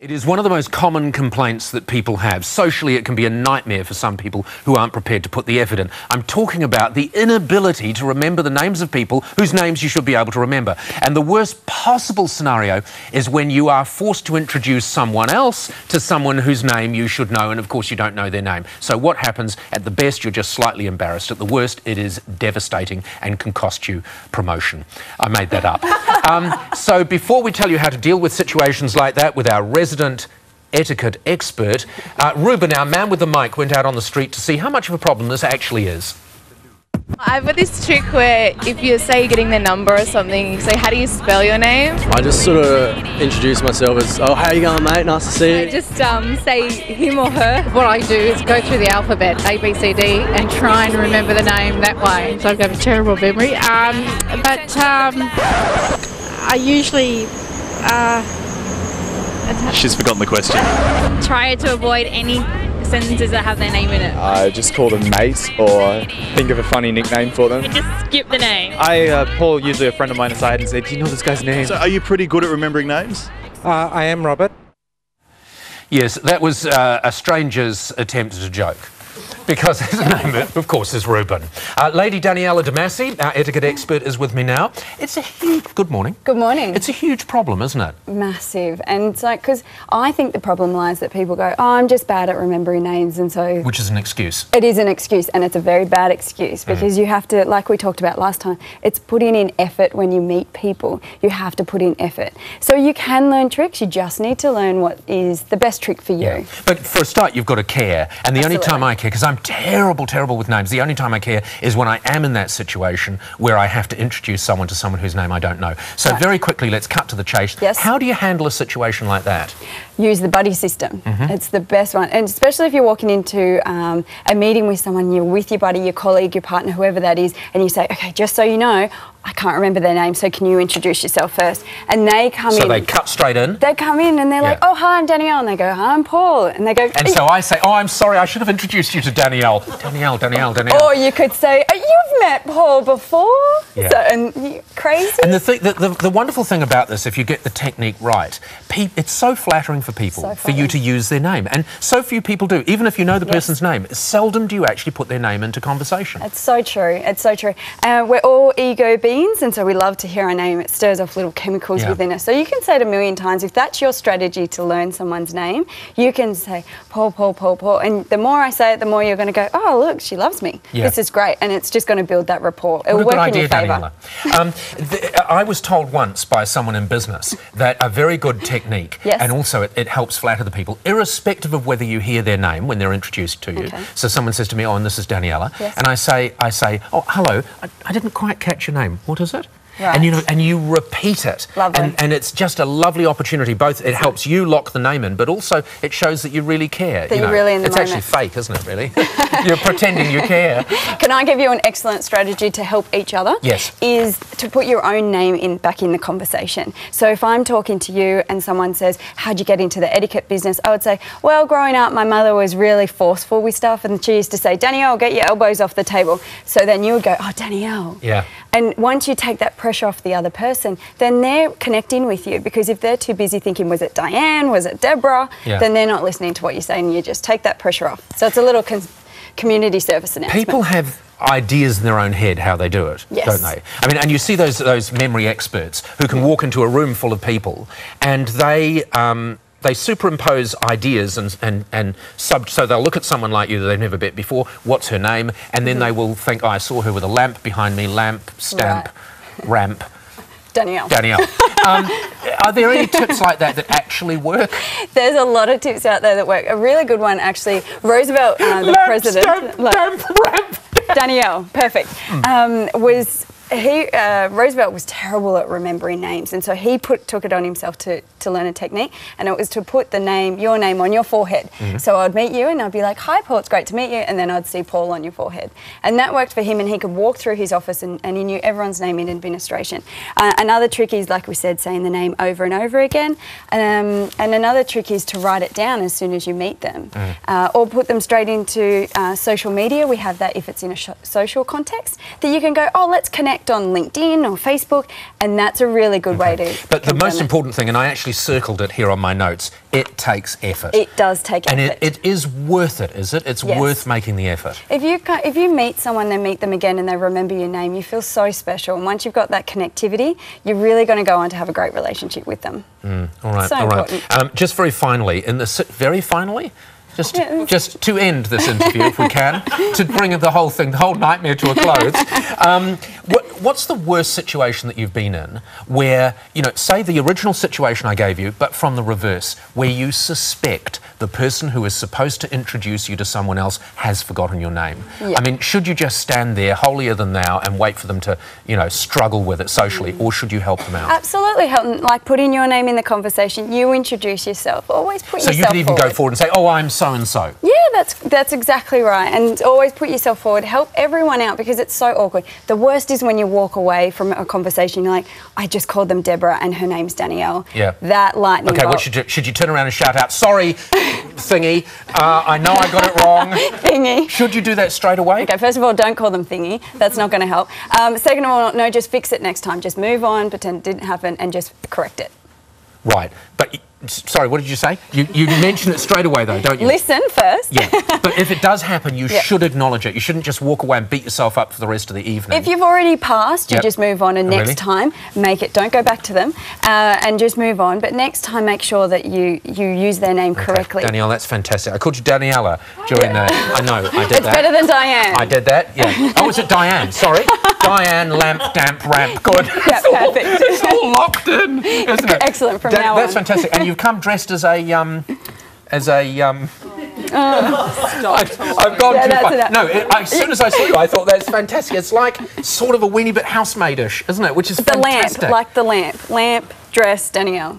It is one of the most common complaints that people have. Socially, it can be a nightmare for some people who aren't prepared to put the effort in. I'm talking about the inability to remember the names of people whose names you should be able to remember. And the worst possible scenario is when you are forced to introduce someone else to someone whose name you should know, and of course you don't know their name. So what happens? At the best, you're just slightly embarrassed. At the worst, it is devastating and can cost you promotion. I made that up. So before we tell you how to deal with situations like that with our resident etiquette expert, Ruben, our man with the mic, went out on the street to see how much of a problem this actually is. I've got this trick where if you say you're getting their number or something, you say, how do you spell your name? I just sort of introduce myself as, oh, how you going, mate? Nice to see you. I just say him or her. What I do is go through the alphabet, A, B, C, D, and try and remember the name that way. So I've got a terrible memory. I usually... She's forgotten the question. Try to avoid any sentences that have their name in it. I just call them mate or think of a funny nickname for them. And just skip the name. Paul, usually a friend of mine aside, and said, do you know this guy's name? So are you pretty good at remembering names? I am, Robert. Yes, that was a stranger's attempt at a joke. Because his name, of course, is Ruben. Lady Daniela Damasi, our etiquette expert, is with me now. It's a huge... Good morning. Good morning. It's a huge problem, isn't it? Massive. And it's like, because I think the problem lies that people go, oh, I'm just bad at remembering names, and so... Which is an excuse. It is an excuse, and it's a very bad excuse, because you have to, like we talked about last time, it's putting in effort when you meet people. You have to put in effort. So you can learn tricks, you just need to learn what is the best trick for you. Yeah. But for a start, you've got to care. And the only time I care, because I'm terrible with names, the only time I care is when I am in that situation where I have to introduce someone to someone whose name I don't know. So very quickly, let's cut to the chase. Yes. How do you handle a situation like that? Use the buddy system. It's the best one, and especially if you're walking into a meeting with someone, you're with your buddy, your colleague, your partner, whoever that is, and you say, okay, just so you know, I can't remember their name, so can you introduce yourself first? And they come in. So they cut straight in? They come in and they're like, oh, hi, I'm Danielle. And they go, hi, I'm Paul. And they go... And so I say, oh, I'm sorry, I should have introduced you to Danielle. Danielle. Or you could say, oh, you've met Paul before? Yeah. So, and crazy. And the wonderful thing about this, if you get the technique right, it's so flattering for people for you to use their name. And so few people do. Even if you know the person's name, seldom do you actually put their name into conversation. It's so true. It's so true. We're all ego beings, and so we love to hear our name. It stirs off little chemicals within us. So you can say it a million times. If that's your strategy to learn someone's name, you can say, Paul. And the more I say it, the more you're going to go, oh, look, she loves me. Yeah. This is great. And it's just going to build that rapport. It'll work in your favour. I was told once by someone in business that a very good technique, and also it helps flatter the people, irrespective of whether you hear their name when they're introduced to you. So someone says to me, oh, and this is Daniela. And I say, oh, hello, I didn't quite catch your name. What is it? Right. And you repeat it. Lovely. And it's just a lovely opportunity. Both it helps you lock the name in, but also it shows that you really care. That you're really in the moment. It's actually fake, isn't it, really? You're pretending you care. Can I give you an excellent strategy to help each other? Yes. Is to put your own name back in the conversation. So if I'm talking to you and someone says, how'd you get into the etiquette business? I would say, well, growing up, my mother was really forceful with stuff, and she used to say, Danielle, get your elbows off the table. So then you would go, oh, Danielle. Yeah. And once you take that pressure off the other person, then they're connecting with you, because if they're too busy thinking, was it Diane, was it Deborah, then they're not listening to what you're saying, and you just take that pressure off. So it's a little community service announcement. People have ideas in their own head how they do it, don't they? I mean, and you see those memory experts who can walk into a room full of people and they superimpose ideas so they'll look at someone like you that they've never met before, what's her name, and then they will think, oh, I saw her with a lamp behind me, lamp, stamp, ramp. Danielle. Are there any tips like that actually work? There's a lot of tips out there that work. A really good one, actually, Roosevelt, the president... Ramp. Danielle, perfect. Roosevelt was terrible at remembering names, and so he took it on himself to learn a technique, and it was to put your name on your forehead. So I'd meet you and I'd be like, hi Paul, it's great to meet you, and then I'd see Paul on your forehead. And that worked for him, and he could walk through his office and he knew everyone's name in administration. Another trick is, like we said, saying the name over and over again, and another trick is to write it down as soon as you meet them, or put them straight into social media. We have that if it's in a social context, that you can go, oh, let's connect connect on LinkedIn or Facebook, and that's a really good way to. But the most confirm it. important thing, and I actually circled it here on my notes, it takes effort. It does take and effort. it is worth it, is it? It's Yes. worth making the effort. If you meet someone, then meet them again, and they remember your name, you feel so special. And once you've got that connectivity, you're really going to go on to have a great relationship with them. All right, So all right. important. Just very finally, just Yeah. just to end this interview, if we can, to bring the whole thing, the whole nightmare to a close. What's the worst situation that you've been in where, you know, say the original situation I gave you, but from the reverse, where you suspect the person who is supposed to introduce you to someone else has forgotten your name? Yeah. I mean, should you just stand there holier than thou and wait for them to, you know, struggle with it socially, or should you help them out? Absolutely, help. Like putting your name in the conversation. You introduce yourself. Always put So yourself you could even forward. go forward and say, oh, I'm so-and-so. Yeah, that's exactly right. And always put yourself forward. Help everyone out because it's so awkward. The worst is when you walk away from a conversation, you're like, I just called them Deborah and her name's Danielle. Yeah. That lightning Okay, bolt. what should you do? Should you turn around and shout out, sorry, thingy, I know I got it wrong. Thingy. Should you do that straight away? Okay, first of all, don't call them thingy. That's not going to help. Second of all, no, just fix it next time. Just move on, pretend it didn't happen, and just correct it. Right. But, sorry, what did you say? You mention it straight away, though, don't you? Listen first. Yeah. But if it does happen, you Yeah. should acknowledge it. You shouldn't just walk away and beat yourself up for the rest of the evening. If you've already passed, you Yep. just move on, and Oh, next really? time, don't go back to them, and just move on. But next time, make sure that you use their name correctly. Danielle, that's fantastic. I called you Daniela during the... I know, I did It's that. better than Diane. I did that, yeah. Oh, was it Diane? Sorry. Diane, lamp, damp, ramp. Good. Yeah, perfect. It's all locked in, isn't it? Excellent, from now That's on. fantastic. And you've come dressed as a I've gone Yeah, too that's far. it. No, as soon as I saw you, I thought that's fantastic. It's like sort of a weenie bit housemaid-ish, isn't it? Which is The fantastic. lamp, like the lamp. Lamp, dress, Danielle.